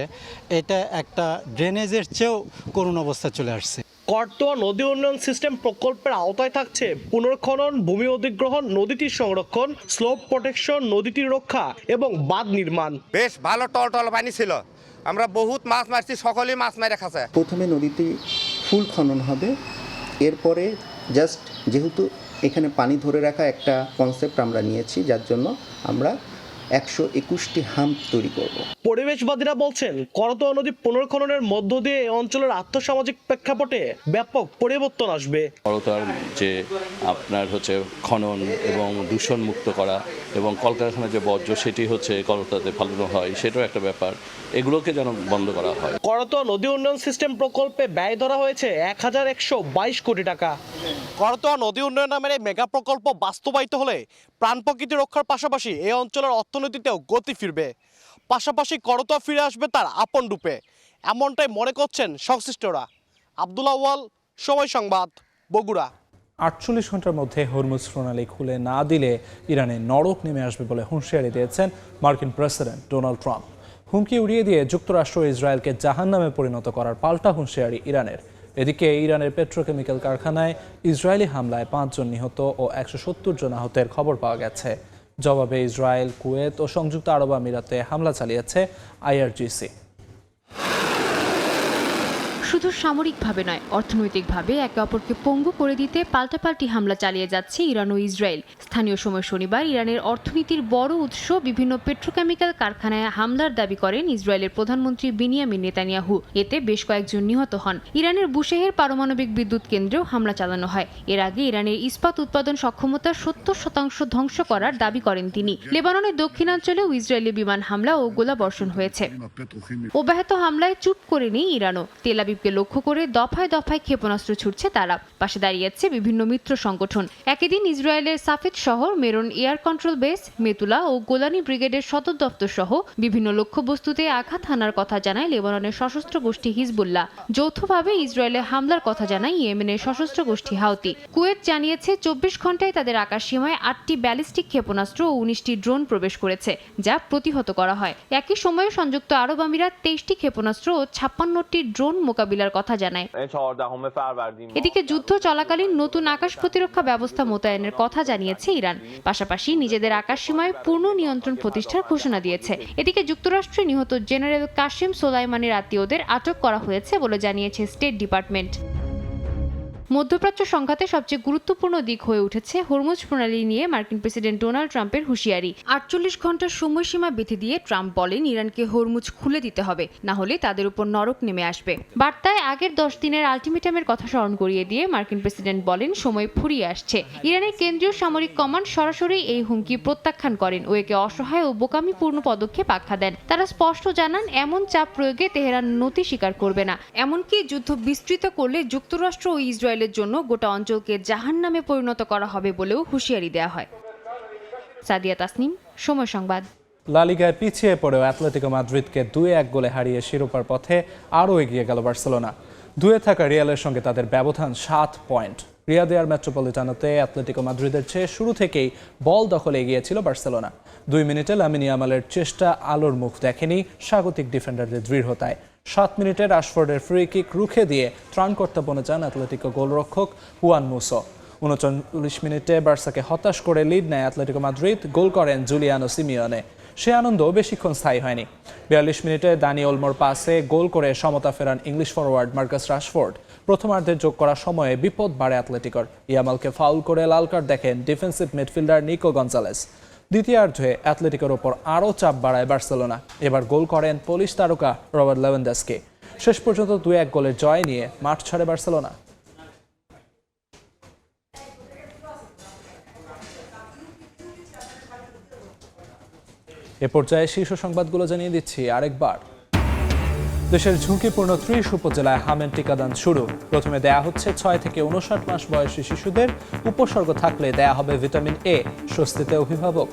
এটা একটা ড্রেনেজের চেয়েও করুণ অবস্থা চলে আসছে। করতোয়া নদী উন্নয়ন সিস্টেম প্রকল্পের আওতায় থাকছে পুনর্খনন, ভূমি অধিগ্রহণ, নদীটির সংরক্ষণ, স্লোপ প্রোটেকশন, নদীটির রক্ষা এবং বাঁধ নির্মাণ। বেশ ভালো টল পানি ছিল, আমরা বহুত মাছ মারছি, সকলেই মাছ মারে খাচ্ছে। প্রথমে নদীতে ফুল খনন হবে, এরপরে জাস্ট যেহেতু এখানে পানি ধরে রাখা একটা কনসেপ্ট আমরা নিয়েছি, যার জন্য আমরা 121টি হাম্প তৈরি করব। পরিবেশবাদীরা বলছেন, করতোয়া নদী পুনর্খননের মধ্য দিয়ে এই অঞ্চলের আর্থসামাজিক প্রেক্ষাপটে ব্যাপক পরিবর্তন আসবে। করতোয়ার যে আপনার হচ্ছে খনন এবং দূষণ মুক্ত করা এবং কলকারখানার যে বর্জ্য সেটি হচ্ছে করতোয়াতে ফেলানো হয়, সেটাও একটা ব্যাপার। এগুলোকে যেন বন্ধ করা হয়। করতোয়া নদী উন্নয়ন সিস্টেম প্রকল্পে ব্যয় ধরা হয়েছে 1122 কোটি টাকা। করতোয়া নদী উন্নয়ন নামের এই মেগা প্রকল্প বাস্তবায়িত হলে প্রাণ প্রকৃতি রক্ষার পাশাপাশি এই অঞ্চলের অর্থনীতিতেও গতি ফিরবে, পাশাপাশি করতোয়া ফিরে আসবে তার আপন রূপে, এমনটাই মনে করছেন সংশ্লিষ্টরা। আব্দুল্লাহ ওয়াল, সময় সংবাদ, বগুড়া। 48 ঘন্টার মধ্যে হরমুজ প্রণালী খুলে না দিলে ইরানে নরক নেমে আসবে বলে হুঁশিয়ারি দিয়েছেন মার্কিন প্রেসিডেন্ট ডোনাল্ড ট্রাম্প। হুমকি উড়িয়ে দিয়ে যুক্তরাষ্ট্র ইসরায়েলকে জাহান্নামে পরিণত করার পাল্টা হুঁশিয়ারি ইরানের। এদিকে ইরানের পেট্রোকেমিক্যাল কারখানায় ইসরায়েলি হামলায় 5 জন নিহত ও 170 জন আহতের খবর পাওয়া গেছে। জবাবে ইসরায়েল, কুয়েত ও সংযুক্ত আরব আমিরাতে হামলা চালিয়েছে আইআরজিসি। শুধু সামরিকভাবে নয়, অর্থনৈতিকভাবে একে অপরকে পঙ্গু করে দিতে পাল্টাপাল্টি হামলা চালিয়ে যাচ্ছে ইরান ও ইসরায়েল। স্থানীয় সময় শনিবার ইরানের অর্থনীতির বড় উৎস বিভিন্ন পেট্রোকেমিক্যাল কারখানায় হামলার দাবি করেন ইসরায়েলের প্রধানমন্ত্রী বিনিয়ামিন নেতানিয়াহু। এতে বেশ কয়েকজন নিহত হন। ইরানের বুশেহের পারমাণবিক বিদ্যুৎ কেন্দ্রেও হামলা চালানো হয়। এর আগে ইরানের ইস্পাত উৎপাদন সক্ষমতার 70% ধ্বংস করার দাবি করেন তিনি। লেবাননের দক্ষিণাঞ্চলেও ইসরায়েলি বিমান হামলা ও গোলাবর্ষণ হয়েছে। অব্যাহত হামলায় চুপ করেনি ইরানও। তেল আবিবকে লক্ষ্য করে দফায় দফায় ক্ষেপণাস্ত্র ছুটছে তারা। পাশে দাঁড়িয়েছে বিভিন্ন মিত্র সংগঠন। একই দিন ইসরায়েলের সাফেদ শহর, মেরন এয়ার কন্ট্রোল বেস, মেতুলা ও গোলানি ব্রিগেডের সদর দপ্তর সহ বিভিন্ন লক্ষ্যবস্তুতে আঘাত হানার কথা জানায় লেবাননের সশস্ত্র গোষ্ঠী হিজবুল্লাহ। যৌথভাবে ইসরায়েলে হামলার কথা জানায় ইয়েমেনের সশস্ত্র গোষ্ঠী হাউতি। কুয়েত জানিয়েছে 24 ঘন্টায় তাদের আকাশসীমায় 8টি ব্যালিস্টিক ক্ষেপণাস্ত্র ও 19টি ড্রোন প্রবেশ করেছে, যা প্রতিহত করা হয়। একই সময়ে সংযুক্ত আরব আমিরাত 23টি ক্ষেপণাস্ত্র ও 56টি ড্রোন মোকাবিলার কথা জানায়। এদিকে যুদ্ধ চলাকালীন নতুন আকাশ প্রতিরক্ষা ব্যবস্থা মোতায়েনের কথা জানিয়েছে ইরান। পাশাপাশি নিজেদের আকাশসীমায় পূর্ণ নিয়ন্ত্রণ প্রতিষ্ঠার ঘোষণা দিয়েছে। এদিকে যুক্তরাষ্ট্রে নিহত জেনারেল কাসেম সোলাইমানির আত্মীয়দের আটক করা হয়েছে বলে জানিয়েছে স্টেট ডিপার্টমেন্ট। মধ্যপ্রাচ্য সংঘাতে সবচেয়ে গুরুত্বপূর্ণ দিক হয়ে উঠেছে হরমুজ প্রণালী নিয়ে মার্কিন প্রেসিডেন্ট ডোনাল্ড ট্রাম্পের হুঁশিয়ারি। 48 ঘন্টার সময়সীমা বেঁধে দিয়ে ট্রাম্প বলেন ইরানকে হরমুজ খুলে দিতে হবে, না হলে তাদের উপর নরক নেমে আসবে। বার্তায় আগের 10 দিনের আলটিমেটামের কথা স্মরণ করিয়ে দিয়ে মার্কিন প্রেসিডেন্ট বলেন সময় ফুরিয়ে আসছে। ইরানের কেন্দ্রীয় সামরিক কমান্ড সরাসরি এই হুমকি প্রত্যাখ্যান করেন ও একে অসহায় ও বোকামিপূর্ণ পদক্ষেপ আখ্যা দেন। তারা স্পষ্ট জানান এমন চাপ প্রয়োগে তেহরান নতি স্বীকার করবে না। এমনকি যুদ্ধ বিস্তৃত করলে যুক্তরাষ্ট্র ও ইসরায়েল জন্য গোটা অঞ্চলকে জাহান্নামে পরিণত করা হবে বলেও হুঁশিয়ারি দেওয়া হয়। সাদিয়া তাসনিম, সময় সংবাদ। লা লিগায় পিছিয়ে পড়েও অ্যাটলেটিকো মাদ্রিদকে 2-1 গোলে হারিয়ে শিরোপার পথে আরও এগিয়ে গেল বার্সেলোনা। 2-এ থাকা রিয়ালের সঙ্গে তাদের ব্যবধান 7 পয়েন্ট। রিয়াদের মেট্রোপলিটানোতে অ্যাটলেটিকো মাদ্রিদের চেয়ে শুরু থেকেই বল দখলে এগিয়েছিল বার্সেলোনা। 2 মিনিটে লামিন ইয়ামালের চেষ্টা আলোর মুখ দেখেনি স্বাগতিক ডিফেন্ডারদের দৃঢ়তায়। 7 মিনিটে রাশফোর্ডের ফ্রি কিক রুখে দিয়ে ত্রাণ করতে বনে যান অ্যাটলেটিকো গোলরক্ষক হুয়ান মুসো। 39 মিনিটে বার্সাকে হতাশ করে লিড নেয় অ্যাটলেটিকো মাদ্রিদ। গোল করেন জুলিয়ানো সিমিওনে। সে আনন্দ বেশিক্ষণ স্থায়ী হয়নি। 42 মিনিটে দানি ওলমোর পাসে গোল করে সমতা ফেরান ইংলিশ ফরওয়ার্ড মার্কাস রাশফোর্ড। প্রথমার্ধের যোগ করার সময়ে বিপদ বাড়ে অ্যাটলেটিকোর। ইয়ামালকে ফাউল করে লাল কার্ড দেখেন ডিফেন্সিভ মিডফিল্ডার নিকো গঞ্জালেস। দ্বিতীয়ার্ধে অ্যাটলেটিকোর ওপর আরও চাপ বাড়ায় বার্সেলোনা। এবার গোল করেন পোলিশ তারকা রবার্ট লেভানডস্কি। শেষ পর্যন্ত 2-1 গোলের জয় নিয়ে মাঠ ছাড়ে বার্সেলোনা। এ পর্যায়ে শীর্ষ সংবাদগুলো জানিয়ে দিচ্ছি আরেকবার। দেশের ঝুঁকিপূর্ণ 30 উপজেলায় হামের টিকাদান শুরু। প্রথমে দেয়া হচ্ছে 6 থেকে 59 মাস বয়সী শিশুদের। উপসর্গ থাকলে দেয়া হবে ভিটামিন এ। স্বস্তিতে অভিভাবক।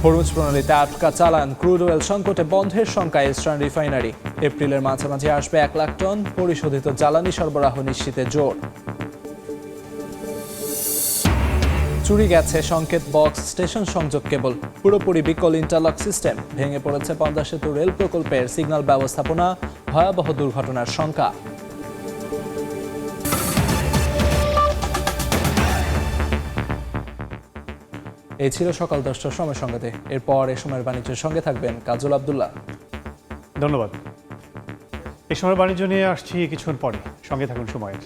হরমুজ প্রণালীতে আটকা চালান ক্রুড অয়েল সংকটে বন্ধের শঙ্কায় ইস্টার্ন রিফাইনারি। এপ্রিলের মাঝামাঝি আসবে 1 লাখ টন। পরিশোধিত জ্বালানি সরবরাহ নিশ্চিতে জোর। চুরি গেছে সংকেত বক্স, স্টেশন সংযোগ কেবল। পুরোপুরি বিকল ইন্টারলক সিস্টেম। ভেঙে পড়েছে পদ্মা সেতু রেল প্রকল্পের সিগন্যাল ব্যবস্থাপনা। ভয়াবহ দুর্ঘটনার শঙ্কা। এই ছিল সকাল 10টার সময় সংবাদে। এরপর এ সময়ের বাণিজ্যের সঙ্গে থাকবেন কাজল আব্দুল্লাহ। ধন্যবাদ। এই সময় বাণিজ্য নিয়ে আসছি কিছুক্ষণ পরে, সঙ্গে থাকুন সময়ের।